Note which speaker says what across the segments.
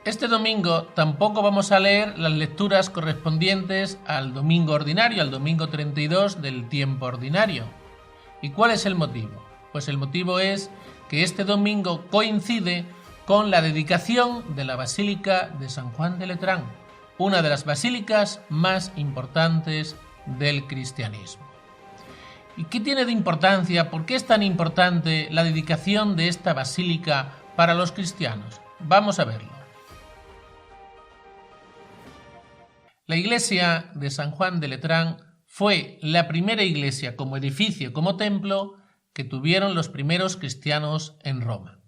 Speaker 1: Este domingo tampoco vamos a leer las lecturas correspondientes al domingo ordinario, al domingo 32 del tiempo ordinario. ¿Y cuál es el motivo? Pues el motivo es que este domingo coincide con la dedicación de la Basílica de San Juan de Letrán, una de las basílicas más importantes del cristianismo. ¿Y qué tiene de importancia? ¿Por qué es tan importante la dedicación de esta basílica para los cristianos? Vamos a verlo. La iglesia de San Juan de Letrán fue la primera iglesia como edificio, como templo, que tuvieron los primeros cristianos en Roma.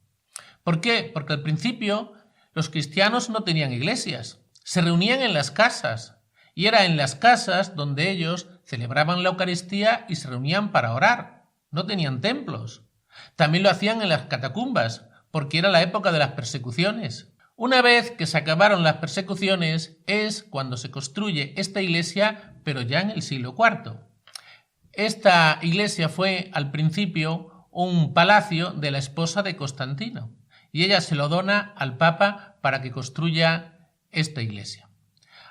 Speaker 1: ¿Por qué? Porque al principio los cristianos no tenían iglesias, se reunían en las casas, y era en las casas donde ellos celebraban la Eucaristía y se reunían para orar. No tenían templos. También lo hacían en las catacumbas, porque era la época de las persecuciones. Una vez que se acabaron las persecuciones es cuando se construye esta iglesia, pero ya en el siglo IV. Esta iglesia fue al principio un palacio de la esposa de Constantino y ella se lo dona al Papa para que construya esta iglesia.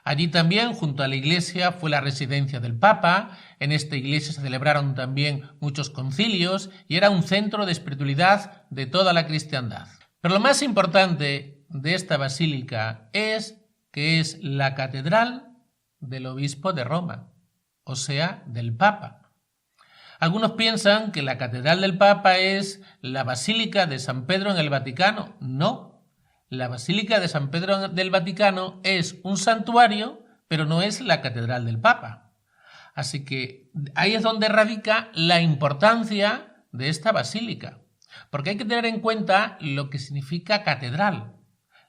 Speaker 1: Allí también, junto a la iglesia, fue la residencia del Papa. En esta iglesia se celebraron también muchos concilios y era un centro de espiritualidad de toda la cristiandad. Pero lo más importante de esta basílica es que es la catedral del obispo de Roma, o sea, del Papa. Algunos piensan que la catedral del Papa es la Basílica de San Pedro en el Vaticano. No, la Basílica de San Pedro del Vaticano es un santuario, pero no es la catedral del Papa. Así que ahí es donde radica la importancia de esta basílica, porque hay que tener en cuenta lo que significa catedral.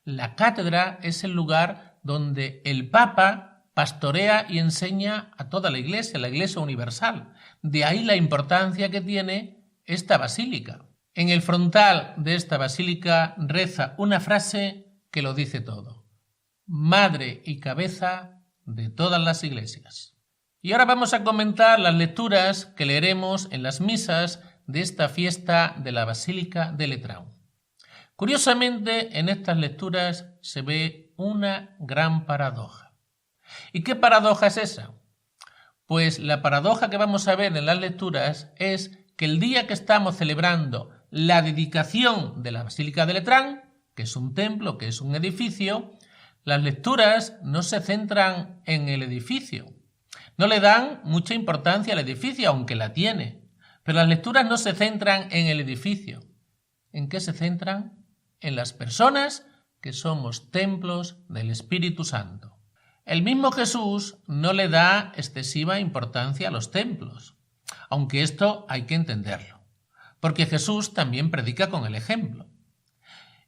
Speaker 1: La cátedra es el lugar donde el Papa pastorea y enseña a toda la Iglesia universal. De ahí la importancia que tiene esta basílica. En el frontal de esta basílica reza una frase que lo dice todo: Madre y cabeza de todas las iglesias. Y ahora vamos a comentar las lecturas que leeremos en las misas de esta fiesta de la Basílica de Letrán. Curiosamente, en estas lecturas se ve una gran paradoja. ¿Y qué paradoja es esa? Pues la paradoja que vamos a ver en las lecturas es que el día que estamos celebrando la dedicación de la Basílica de Letrán, que es un templo, que es un edificio, las lecturas no se centran en el edificio. No le dan mucha importancia al edificio, aunque la tiene. Pero las lecturas no se centran en el edificio. ¿En qué se centran? En las personas que somos templos del Espíritu Santo. El mismo Jesús no le da excesiva importancia a los templos, aunque esto hay que entenderlo, porque Jesús también predica con el ejemplo.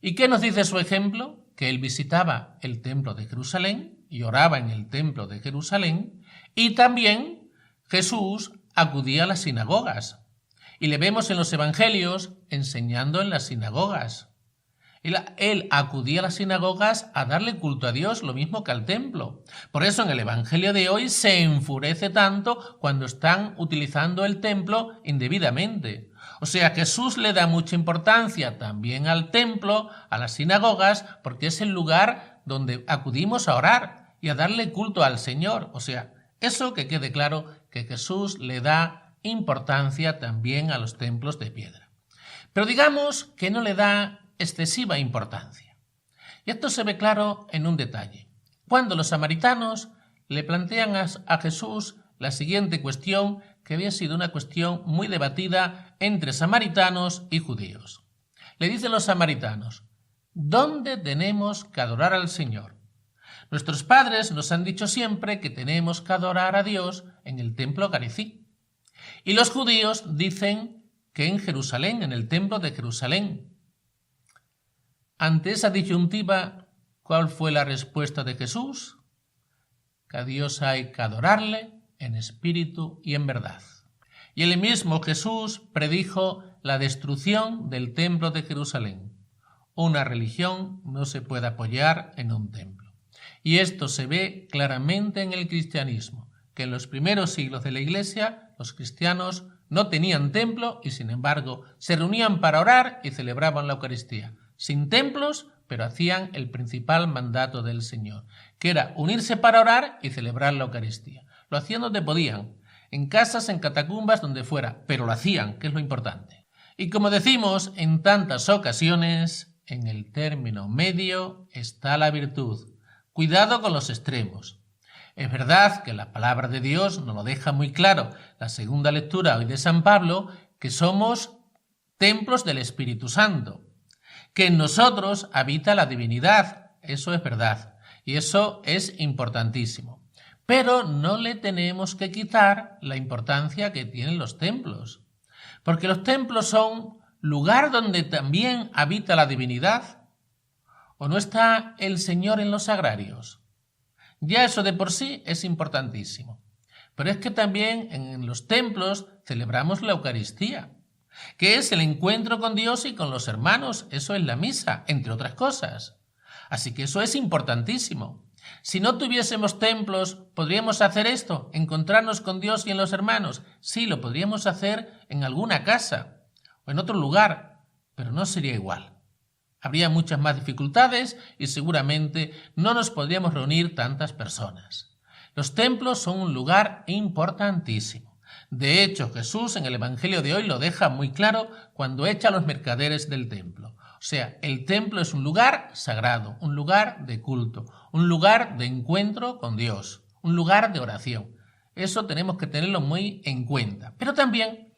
Speaker 1: ¿Y qué nos dice su ejemplo? Que él visitaba el templo de Jerusalén y oraba en el templo de Jerusalén, y también Jesús acudía a las sinagogas, y le vemos en los evangelios enseñando en las sinagogas. Él acudía a las sinagogas a darle culto a Dios, lo mismo que al templo. Por eso en el evangelio de hoy se enfurece tanto cuando están utilizando el templo indebidamente. O sea, Jesús le da mucha importancia también al templo, a las sinagogas, porque es el lugar donde acudimos a orar y a darle culto al Señor. O sea, eso que quede claro, que Jesús le da importancia también a los templos de piedra. Pero digamos que no le da excesiva importancia. Y esto se ve claro en un detalle. Cuando los samaritanos le plantean a Jesús la siguiente cuestión, que había sido una cuestión muy debatida entre samaritanos y judíos. Le dicen los samaritanos: ¿dónde tenemos que adorar al Señor? Nuestros padres nos han dicho siempre que tenemos que adorar a Dios en el templo Garicí. Y los judíos dicen que en Jerusalén, en el templo de Jerusalén. Ante esa disyuntiva, ¿cuál fue la respuesta de Jesús? Que a Dios hay que adorarle en espíritu y en verdad. Y el mismo Jesús predijo la destrucción del templo de Jerusalén. Una religión no se puede apoyar en un templo. Y esto se ve claramente en el cristianismo, que en los primeros siglos de la Iglesia los cristianos no tenían templo y sin embargo se reunían para orar y celebraban la Eucaristía. Sin templos, pero hacían el principal mandato del Señor, que era unirse para orar y celebrar la Eucaristía. Lo hacían donde podían, en casas, en catacumbas, donde fuera, pero lo hacían, que es lo importante. Y como decimos en tantas ocasiones, en el término medio está la virtud. Cuidado con los extremos. Es verdad que la palabra de Dios nos lo deja muy claro, la segunda lectura hoy de San Pablo, que somos templos del Espíritu Santo, que en nosotros habita la divinidad, eso es verdad, y eso es importantísimo. Pero no le tenemos que quitar la importancia que tienen los templos, porque los templos son lugar donde también habita la divinidad. ¿O no está el Señor en los sagrarios? Ya eso de por sí es importantísimo. Pero es que también en los templos celebramos la Eucaristía, que es el encuentro con Dios y con los hermanos. Eso es la misa, entre otras cosas. Así que eso es importantísimo. Si no tuviésemos templos, ¿podríamos hacer esto? ¿Encontrarnos con Dios y en los hermanos? Sí, lo podríamos hacer en alguna casa o en otro lugar, pero no sería igual. Habría muchas más dificultades y seguramente no nos podríamos reunir tantas personas. Los templos son un lugar importantísimo. De hecho, Jesús en el Evangelio de hoy lo deja muy claro cuando echa a los mercaderes del templo. O sea, el templo es un lugar sagrado, un lugar de culto, un lugar de encuentro con Dios, un lugar de oración. Eso tenemos que tenerlo muy en cuenta. Pero también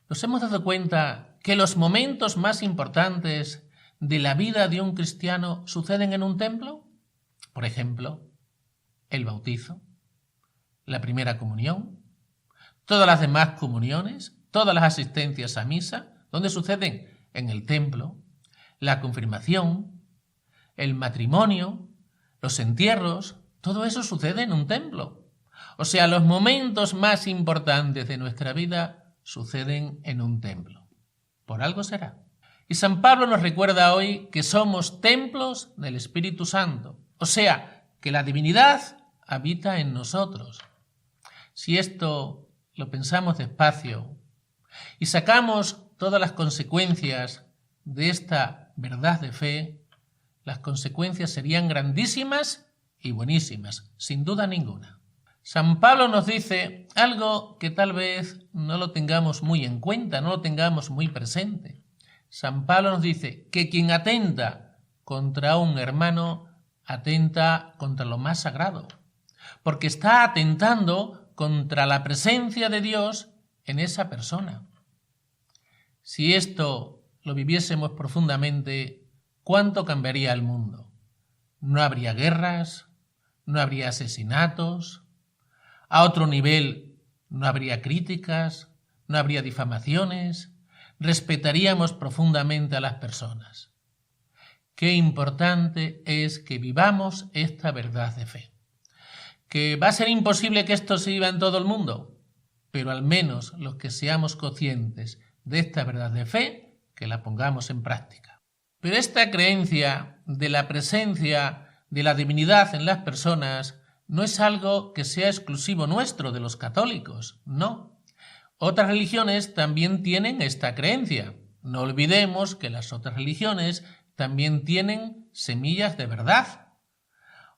Speaker 1: nos hemos dado cuenta que los momentos más importantes de la vida de un cristiano suceden en un templo. Por ejemplo, el bautizo, la primera comunión, todas las demás comuniones, todas las asistencias a misa, ¿dónde suceden? En el templo. La confirmación, el matrimonio, los entierros, todo eso sucede en un templo. O sea, los momentos más importantes de nuestra vida suceden en un templo. Por algo será. Y San Pablo nos recuerda hoy que somos templos del Espíritu Santo. O sea, que la divinidad habita en nosotros. Si esto lo pensamos despacio y sacamos todas las consecuencias de esta verdad de fe, las consecuencias serían grandísimas y buenísimas, sin duda ninguna. San Pablo nos dice algo que tal vez no lo tengamos muy en cuenta, no lo tengamos muy presente. San Pablo nos dice que quien atenta contra un hermano atenta contra lo más sagrado, porque está atentando contra la presencia de Dios en esa persona. Si esto lo viviésemos profundamente, ¿cuánto cambiaría el mundo? No habría guerras, no habría asesinatos, a otro nivel no habría críticas, no habría difamaciones, respetaríamos profundamente a las personas. Qué importante es que vivamos esta verdad de fe. ¿Que va a ser imposible que esto se viva en todo el mundo? Pero al menos los que seamos conscientes de esta verdad de fe, que la pongamos en práctica. Pero esta creencia de la presencia de la divinidad en las personas no es algo que sea exclusivo nuestro, de los católicos, no. Otras religiones también tienen esta creencia. No olvidemos que las otras religiones también tienen semillas de verdad.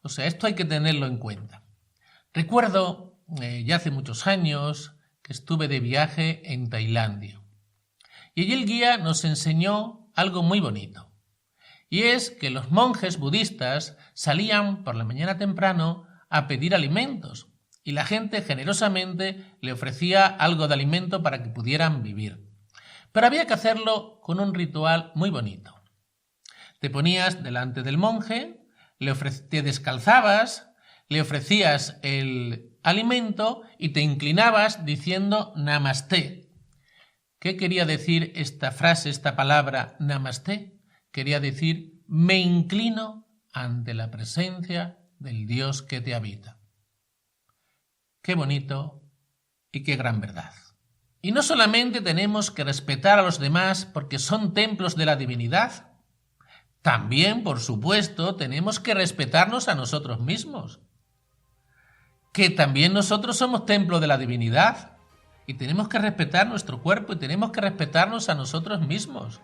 Speaker 1: O sea, esto hay que tenerlo en cuenta. Recuerdo, ya hace muchos años, que estuve de viaje en Tailandia. Y allí el guía nos enseñó algo muy bonito. Y es que los monjes budistas salían por la mañana temprano a pedir alimentos y la gente generosamente le ofrecía algo de alimento para que pudieran vivir. Pero había que hacerlo con un ritual muy bonito. Te ponías delante del monje, te descalzabas, le ofrecías el alimento y te inclinabas diciendo Namasté. ¿Qué quería decir esta frase, esta palabra Namasté? Quería decir, me inclino ante la presencia del Dios que te habita. Qué bonito y qué gran verdad. Y no solamente tenemos que respetar a los demás porque son templos de la divinidad, también, por supuesto, tenemos que respetarnos a nosotros mismos. Que también nosotros somos templo de la divinidad. Y tenemos que respetar nuestro cuerpo y tenemos que respetarnos a nosotros mismos.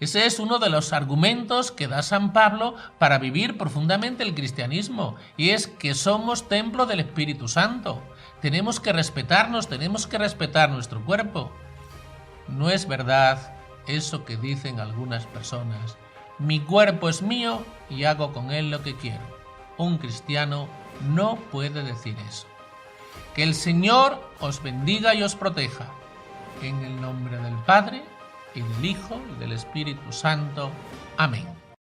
Speaker 1: Ese es uno de los argumentos que da San Pablo para vivir profundamente el cristianismo, y es que somos templo del Espíritu Santo. Tenemos que respetarnos, tenemos que respetar nuestro cuerpo. No es verdad eso que dicen algunas personas: mi cuerpo es mío y hago con él lo que quiero. Un cristiano no puede decir eso. Que el Señor os bendiga y os proteja. En el nombre del Padre, y del Hijo, y del Espíritu Santo. Amén.